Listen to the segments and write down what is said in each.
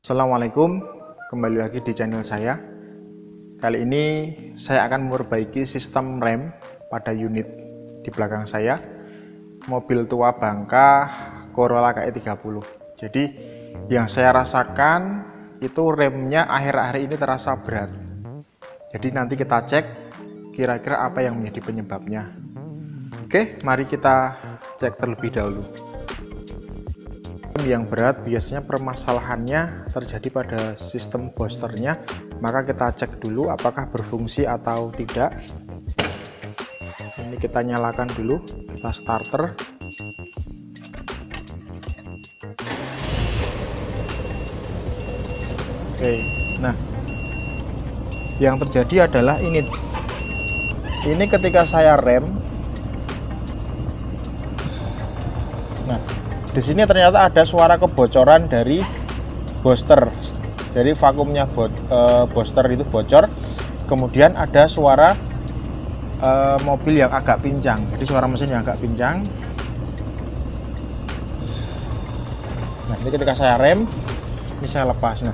Assalamualaikum, kembali lagi di channel saya. Kali ini saya akan memperbaiki sistem rem pada unit di belakang saya, mobil tua bangka Corolla KE 30. Jadi yang saya rasakan itu remnya akhir-akhir ini terasa berat. Jadi nanti kita cek kira-kira apa yang menjadi penyebabnya. Oke, mari kita cek terlebih dahulu. Yang berat biasanya permasalahannya terjadi pada sistem boosternya, maka kita cek dulu apakah berfungsi atau tidak. Ini kita nyalakan dulu, kita starter. Oke, nah yang terjadi adalah ini ketika saya rem. Nah, di sini ternyata ada suara kebocoran dari booster, dari vakumnya booster itu bocor. Kemudian ada suara mobil yang agak pincang, jadi suara mesin yang agak pincang. Nah, ini ketika saya rem, ini saya lepas. Nah,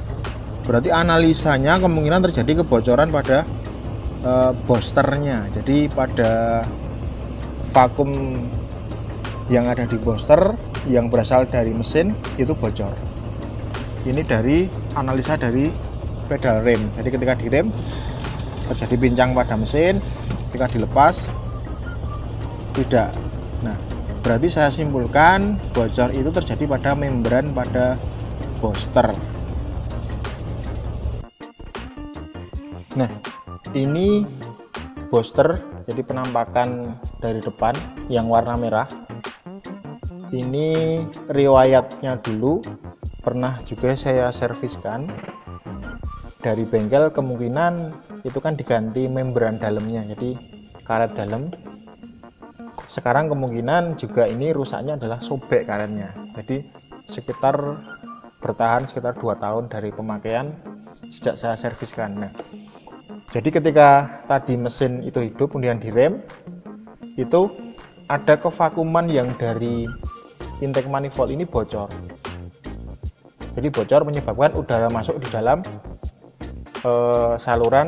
berarti analisanya kemungkinan terjadi kebocoran pada boosternya. Jadi pada vakum yang ada di booster yang berasal dari mesin itu bocor. Ini dari analisa dari pedal rem. Jadi ketika direm terjadi pincang pada mesin, ketika dilepas tidak. Nah, berarti saya simpulkan bocor itu terjadi pada membran pada booster. Nah, ini booster, jadi penampakan dari depan yang warna merah. Ini riwayatnya dulu pernah juga saya serviskan dari bengkel, kemungkinan itu kan diganti membran dalamnya, jadi karet dalam. Sekarang kemungkinan juga ini rusaknya adalah sobek karetnya, jadi sekitar bertahan sekitar 2 tahun dari pemakaian sejak saya serviskan. Nah, jadi ketika tadi mesin itu hidup kemudian direm, itu ada kevakuman yang dari intake manifold ini bocor. Jadi bocor menyebabkan udara masuk di dalam saluran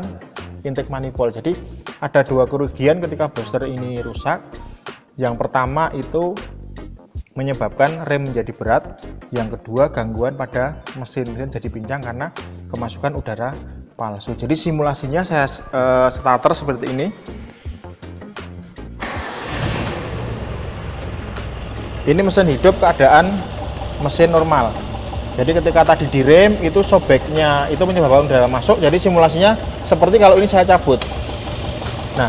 intake manifold. Jadi ada dua kerugian ketika booster ini rusak. Yang pertama itu menyebabkan rem menjadi berat. Yang kedua gangguan pada mesin jadi pincang karena kemasukan udara palsu. Jadi simulasinya saya starter seperti ini. Ini mesin hidup, keadaan mesin normal. Jadi ketika tadi direm itu sobeknya itu menyebabkan udara masuk. Jadi simulasinya seperti kalau ini saya cabut. Nah,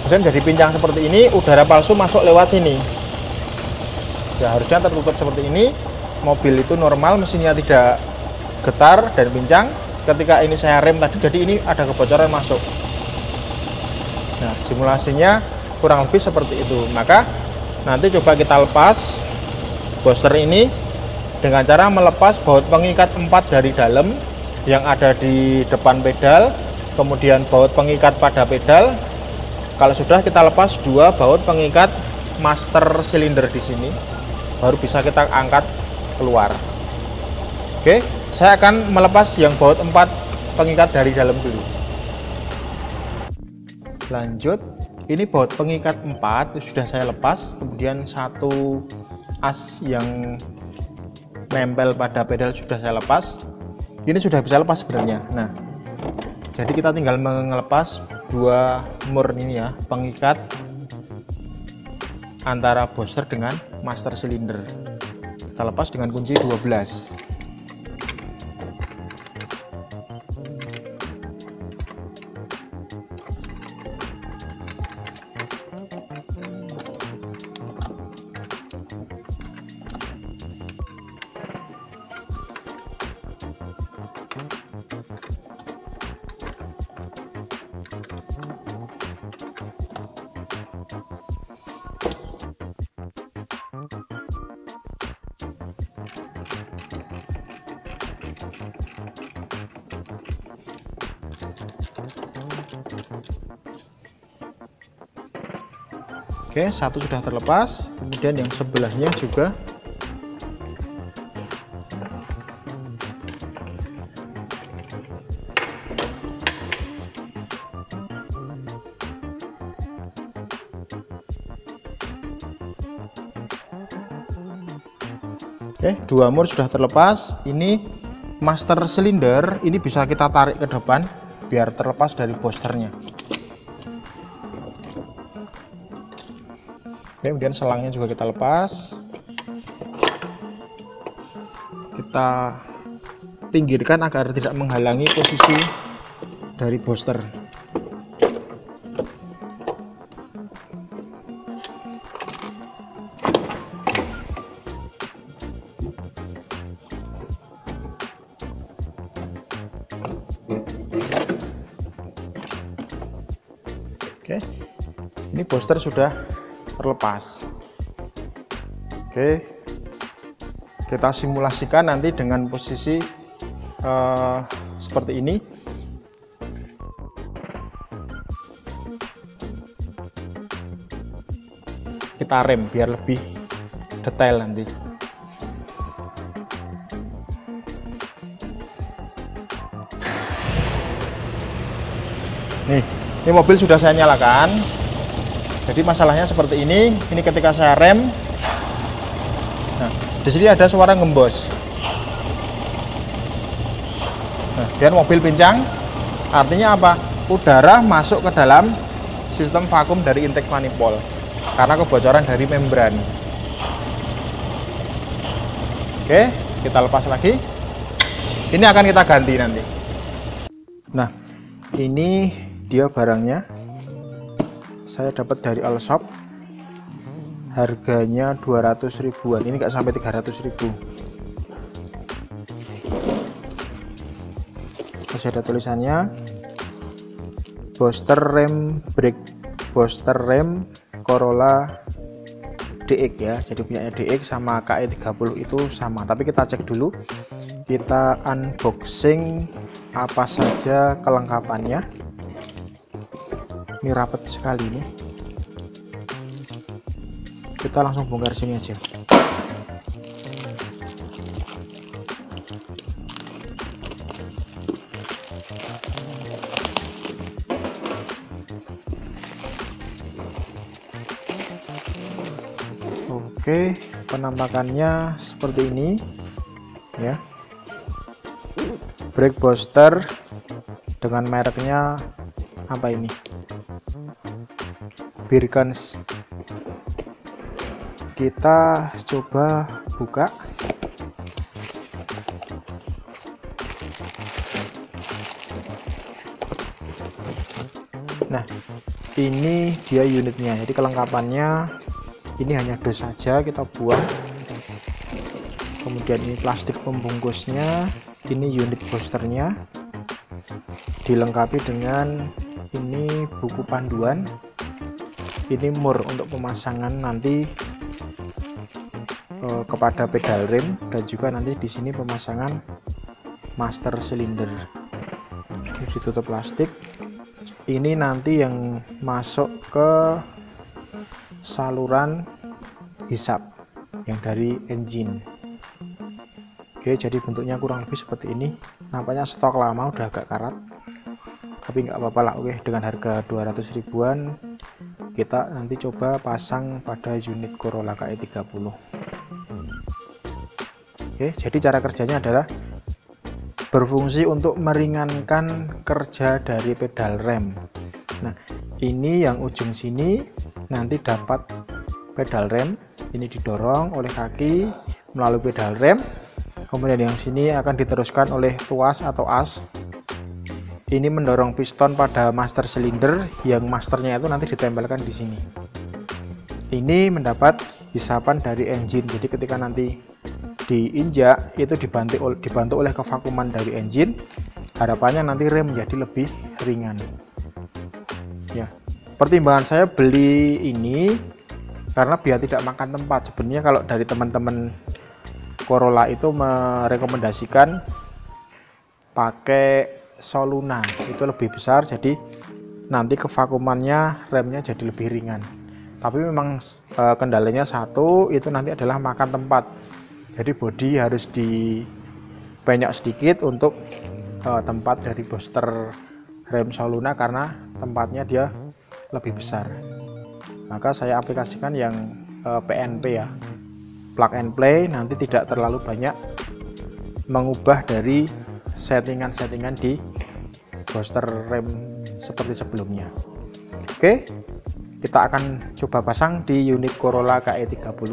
mesin jadi pincang seperti ini, udara palsu masuk lewat sini. Ya, harusnya tertutup seperti ini. Mobil itu normal, mesinnya tidak getar dan pincang. Ketika ini saya rem tadi, jadi ini ada kebocoran masuk. Nah, simulasinya kurang lebih seperti itu. Maka nanti coba kita lepas booster ini dengan cara melepas baut pengikat 4 dari dalam yang ada di depan pedal, kemudian baut pengikat pada pedal. Kalau sudah, kita lepas 2 baut pengikat master silinder di sini, baru bisa kita angkat keluar. Oke, saya akan melepas yang baut 4 pengikat dari dalam dulu. Lanjut. Ini baut pengikat 4 itu sudah saya lepas, kemudian satu as yang nempel pada pedal sudah saya lepas. Ini sudah bisa lepas sebenarnya. Nah, jadi kita tinggal melepas 2 mur ini ya, pengikat antara booster dengan master silinder. Kita lepas dengan kunci 12. Oke, satu sudah terlepas, kemudian yang sebelahnya juga Oke, dua mur sudah terlepas. Ini master silinder, ini bisa kita tarik ke depan biar terlepas dari boosternya. Oke, kemudian selangnya juga kita lepas. Kita pinggirkan agar tidak menghalangi posisi dari booster. Oke, ini booster sudah terlepas. Oke, kita simulasikan nanti dengan posisi seperti ini. Kita rem biar lebih detail nanti. Nih, ini mobil sudah saya nyalakan. Jadi masalahnya seperti ini. Ini ketika saya rem. Nah, di sini ada suara ngembos. Nah, dan mobil pincang. Artinya apa? Udara masuk ke dalam sistem vakum dari intake manifold karena kebocoran dari membran. Oke, kita lepas lagi. Ini akan kita ganti nanti. Nah, ini dia barangnya. Saya dapat dari all shop, harganya 200 ribuan. Ini nggak sampai 300 ribu. Masih ada tulisannya booster rem brake, booster rem Corolla DX ya. Jadi punya DX sama KE30 itu sama, tapi kita cek dulu, kita unboxing apa saja kelengkapannya. Ini rapet sekali nih. Kita langsung bongkar sini aja. Oke, penampakannya seperti ini ya. Brake booster dengan mereknya apa ini? Birkans. Kita coba buka. Nah, ini dia unitnya. Jadi kelengkapannya ini hanya dos saja, kita buang. Kemudian ini plastik pembungkusnya, ini unit boosternya, dilengkapi dengan ini buku panduan. Ini mur untuk pemasangan nanti kepada pedal rem, dan juga nanti di sini pemasangan master silinder. Ini ditutup plastik. Ini nanti yang masuk ke saluran hisap yang dari engine. Oke, jadi bentuknya kurang lebih seperti ini. Nampaknya stok lama, udah agak karat, tapi nggak apa-apa lah. Oke, dengan harga 200 ribuan kita nanti coba pasang pada unit Corolla KE30. Oke, jadi cara kerjanya adalah berfungsi untuk meringankan kerja dari pedal rem. Nah, ini yang ujung sini nanti dapat pedal rem, ini didorong oleh kaki melalui pedal rem. Kemudian yang sini akan diteruskan oleh tuas atau as. Ini mendorong piston pada master silinder, yang masternya itu nanti ditempelkan di sini. Ini mendapat hisapan dari engine. Jadi ketika nanti diinjak itu dibantu oleh kevakuman dari engine. Harapannya nanti rem menjadi lebih ringan. Ya, pertimbangan saya beli ini karena biar tidak makan tempat. Sebenarnya kalau dari teman-teman Corolla itu merekomendasikan pakai Soluna, itu lebih besar, jadi nanti kevakumannya remnya jadi lebih ringan. Tapi memang kendalanya satu, itu nanti adalah makan tempat. Jadi bodi harus dipenyok sedikit untuk tempat dari booster rem Soluna, karena tempatnya dia lebih besar. Maka saya aplikasikan yang PNP ya. plug and play, nanti tidak terlalu banyak mengubah dari settingan-settingan di booster rem seperti sebelumnya. Oke, kita akan coba pasang di unit Corolla KE30.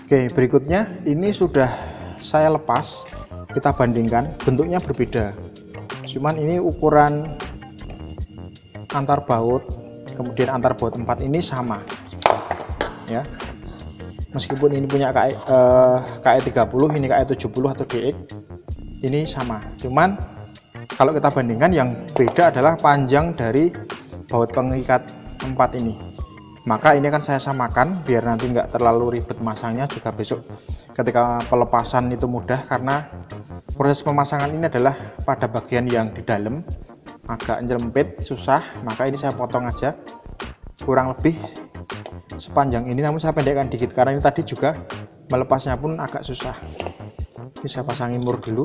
Oke, berikutnya ini sudah saya lepas, kita bandingkan, bentuknya berbeda, cuman ini ukuran antar baut kemudian antar baut 4 ini sama ya, meskipun ini punya KE30, ini KE70 atau DX, ini sama, cuman kalau kita bandingkan yang beda adalah panjang dari baut pengikat 4 ini. Maka ini akan saya samakan biar nanti nggak terlalu ribet masangnya, juga besok ketika pelepasan itu mudah, karena proses pemasangan ini adalah pada bagian yang di dalam agak nyelempit, susah. Maka ini saya potong aja kurang lebih sepanjang ini, namun saya pendekkan dikit karena ini tadi juga melepasnya pun agak susah. Ini saya pasangin mur dulu.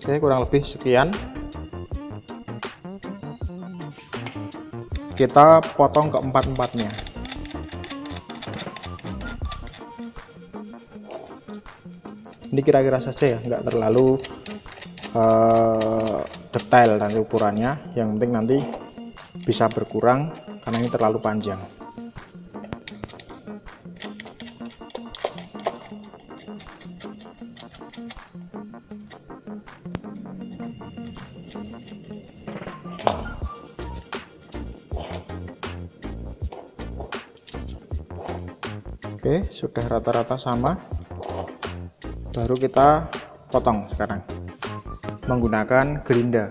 Oke, kurang lebih sekian. Kita potong ke empat-empatnya. Ini kira-kira saja ya, nggak terlalu detail nanti ukurannya. Yang penting nanti bisa berkurang karena ini terlalu panjang. Oke, sudah rata-rata sama, baru kita potong sekarang menggunakan gerinda.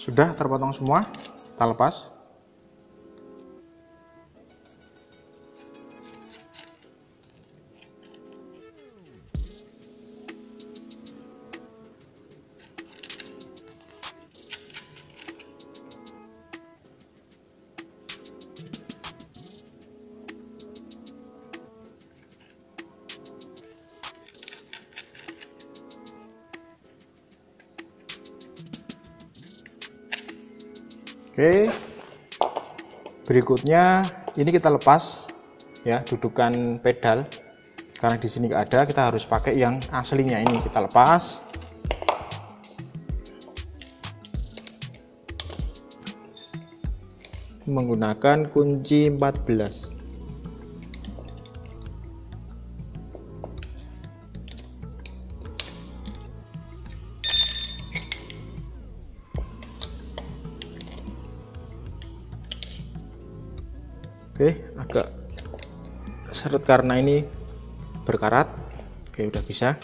Sudah terpotong semua, kita lepas. Oke, berikutnya ini kita lepas ya dudukan pedal, karena di sini nggak ada, kita harus pakai yang aslinya. Ini kita lepas. Menggunakan kunci 14. Oke, agak seret karena ini berkarat. Oke, udah bisa.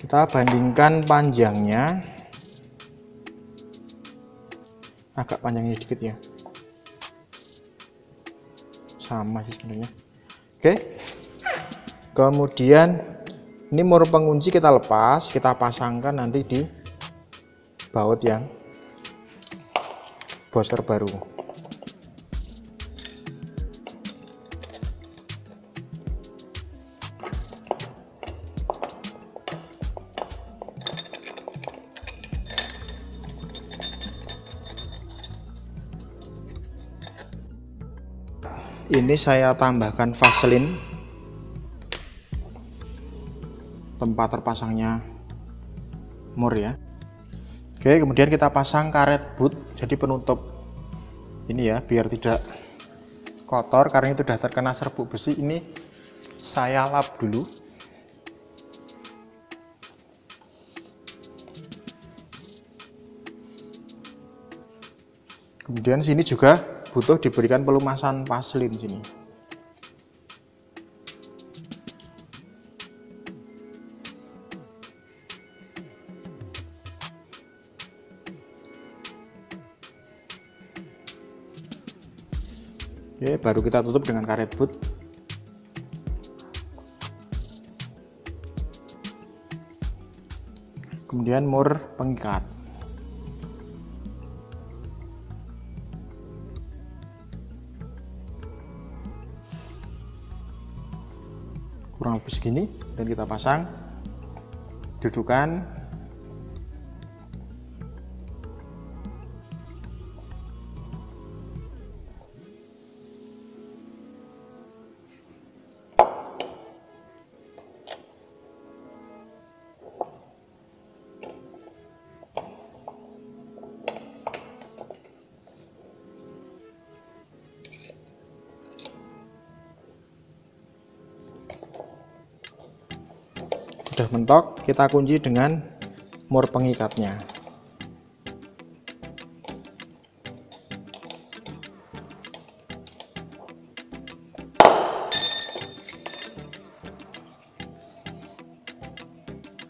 Kita bandingkan panjangnya, agak panjangnya sedikit ya, sama sih sebenarnya. Oke, kemudian ini mur pengunci kita lepas, kita pasangkan nanti di baut yang booster baru. Ini saya tambahkan Vaseline tempat terpasangnya mur ya. Oke, kemudian kita pasang karet boot jadi penutup ini ya, biar tidak kotor karena itu sudah terkena serbuk besi. Ini saya lap dulu. Kemudian sini juga butuh diberikan pelumasan Vaseline sini. Oke, baru kita tutup dengan karet boot. Kemudian mur pengikat. Kurang lebih segini, dan kita pasang, dudukan. Sudah mentok, kita kunci dengan mur pengikatnya.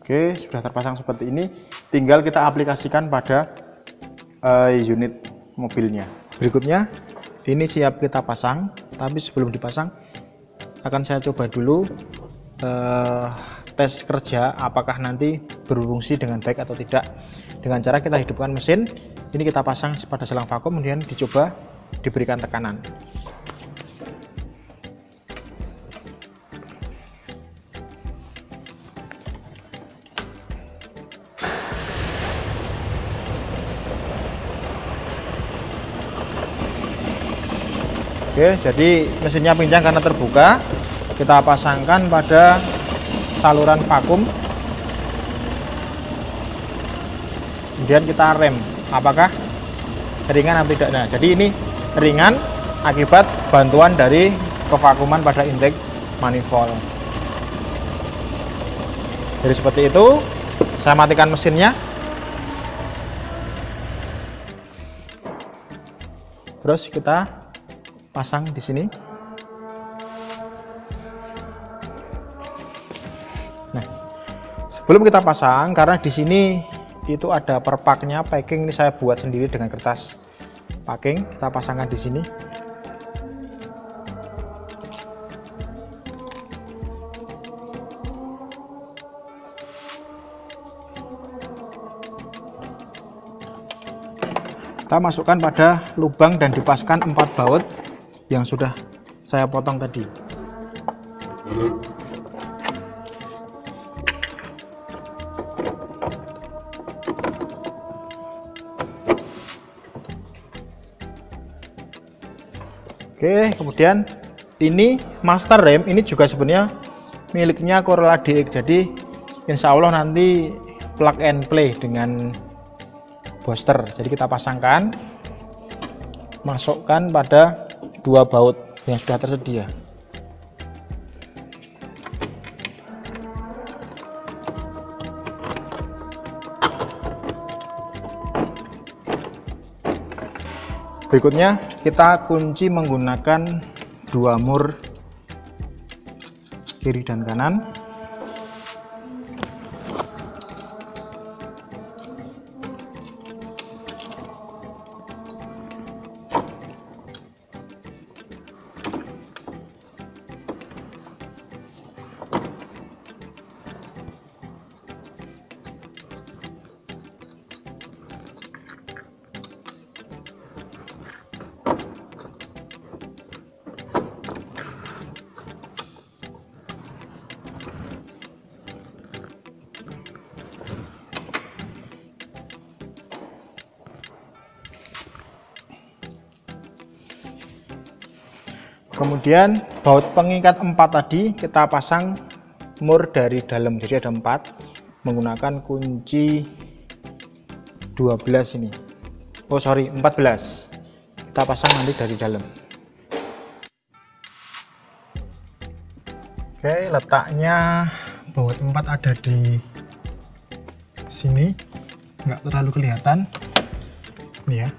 Oke, sudah terpasang seperti ini, tinggal kita aplikasikan pada unit mobilnya. Berikutnya ini siap kita pasang, tapi sebelum dipasang akan saya coba dulu tes kerja apakah nanti berfungsi dengan baik atau tidak, dengan cara kita hidupkan mesin ini, kita pasang pada selang vakum, kemudian dicoba diberikan tekanan. Oke, jadi mesinnya pincang karena terbuka. Kita pasangkan pada saluran vakum, kemudian kita rem apakah ringan atau tidak. Nah, jadi ini ringan akibat bantuan dari kevakuman pada intake manifold. Jadi seperti itu. Saya matikan mesinnya, terus kita pasang di sini. Nah, sebelum kita pasang, karena di sini itu ada perpaknya, packing ini saya buat sendiri dengan kertas packing, kita pasangkan di sini. Kita masukkan pada lubang dan dipaskan 4 baut yang sudah saya potong tadi. Oke, kemudian ini master rem ini juga sebenarnya miliknya Corolla DX. Jadi insya Allah nanti plug and play dengan booster. Jadi kita pasangkan, masukkan pada 2 baut yang sudah tersedia. Berikutnya kita kunci menggunakan 2 mur kiri dan kanan. Kemudian baut pengikat 4 tadi kita pasang mur dari dalam, jadi ada 4 menggunakan kunci 12 ini. Oh sorry, 14. Kita pasang nanti dari dalam. Oke, letaknya baut 4 ada di sini, nggak terlalu kelihatan. Ini ya.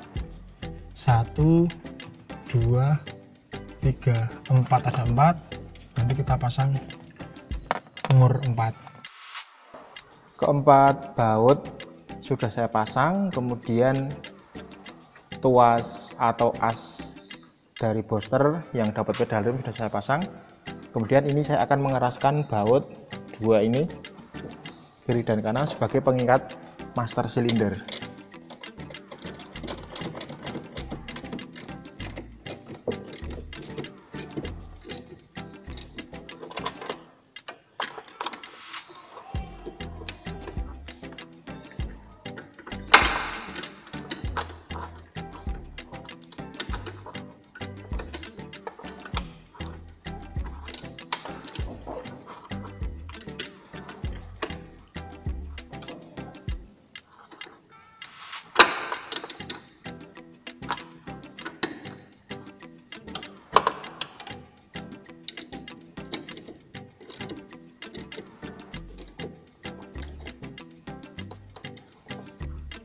1, 2, 3, 4, ada 4. Nanti kita pasang mur 4. Keempat baut sudah saya pasang, kemudian tuas atau as dari booster yang dapat pedal rem sudah saya pasang. Kemudian ini saya akan mengeraskan baut 2 ini kiri dan kanan sebagai pengikat master silinder.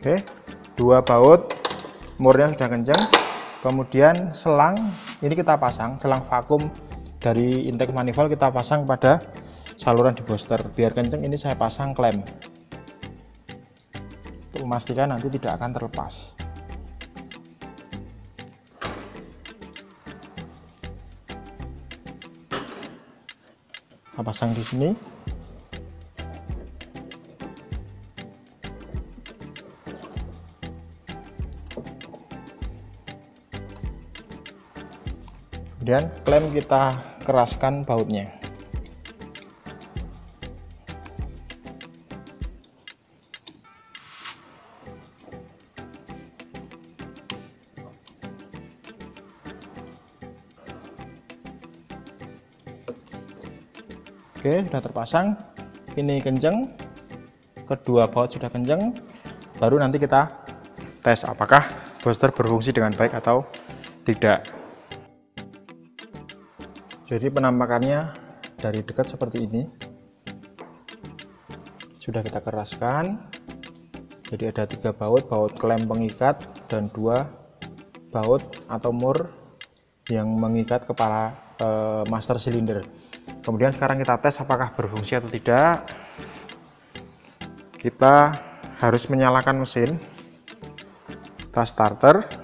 Oke, 2 baut murnya sudah kencang. Kemudian selang ini kita pasang, selang vakum dari intake manifold kita pasang pada saluran di booster. Biar kencang ini saya pasang klem untuk memastikan nanti tidak akan terlepas. Kita pasang di sini. Kemudian klem kita keraskan bautnya. Oke, sudah terpasang. Ini kenceng, kedua baut sudah kenceng. Baru nanti kita tes apakah booster berfungsi dengan baik atau tidak. Jadi penampakannya dari dekat seperti ini. Sudah kita keraskan. Jadi ada 3 baut, baut klem pengikat dan 2 baut atau mur yang mengikat kepala master silinder. Kemudian sekarang kita tes apakah berfungsi atau tidak. Kita harus menyalakan mesin. Kita starter.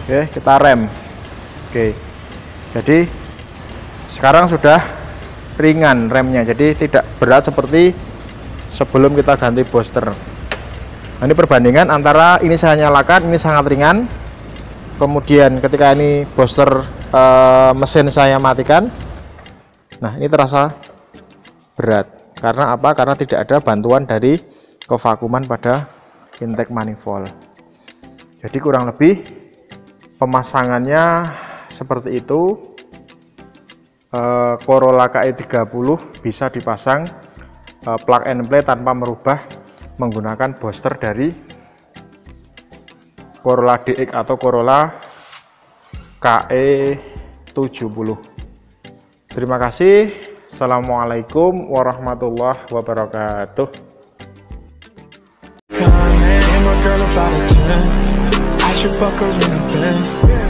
Oke, kita rem. Oke, jadi sekarang sudah ringan remnya, jadi tidak berat seperti sebelum kita ganti booster. Nah, ini perbandingan antara ini saya nyalakan, ini sangat ringan. Kemudian ketika ini booster mesin saya matikan, nah ini terasa berat. Karena apa? Karena tidak ada bantuan dari kevakuman pada intake manifold. Jadi kurang lebih pemasangannya seperti itu. Corolla KE30 bisa dipasang plug and play tanpa merubah menggunakan booster dari Corolla DX atau Corolla KE70. Terima kasih. Assalamualaikum warahmatullahi wabarakatuh. Girl about a 10. I should fuck her in a Benz.